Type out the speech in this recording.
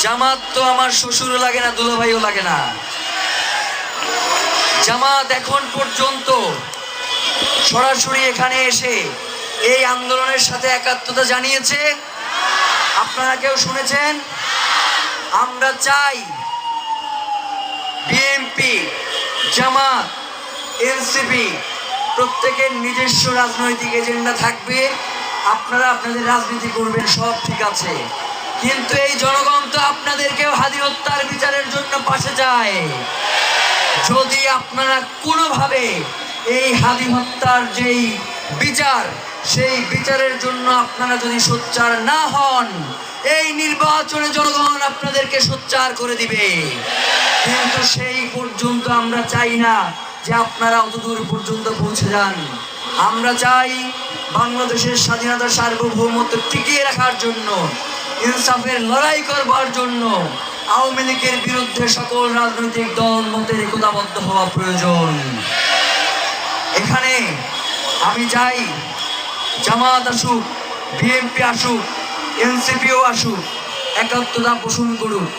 জামাত তো আমার শ্বশুরও লাগে না, দুলাভাইও লাগে না। জামাত এখন পর্যন্ত সরাসরি এখানে এসে এই আন্দোলনের সাথে একাত্মতা জানিয়েছে? আপনারা কেউ শুনেছেন? আমরা চাই বিএনপি, জামাত, এনসিপি প্রত্যেকের নিজস্ব রাজনৈতিক এজেন্ডা থাকবে, আপনারা আপনাদের রাজনীতি করবেন, সব ঠিক আছে, কিন্তু এই জনগণ তো আপনাদেরকেও হাদি হত্যার বিচারের জন্য পাশে চায়। যদি আপনারা কোনোভাবে এই হাদি হত্যার যেই বিচার, সেই বিচারের জন্য আপনারা যদি সোচ্চার না হন, এই নির্বাচনে জনগণ আপনাদেরকে সোচ্চার করে দিবে। কিন্তু সেই পর্যন্ত আমরা চাই না যে আপনারা অতদূর পর্যন্ত পৌঁছে যান। আমরা চাই বাংলাদেশের স্বাধীনতা, সার্বভৌমত্ব টিকিয়ে রাখার জন্য, ইনসাফের লড়াই করবার জন্য আওয়ামী লীগের বিরুদ্ধে সকল রাজনৈতিক দল মতের একতাবদ্ধ হওয়া প্রয়োজন। এখানে আমি চাই জামাত আসুক, বিএনপি আসুক, এনসিপিও আসুক, একাত্মতা পোষণ করুক।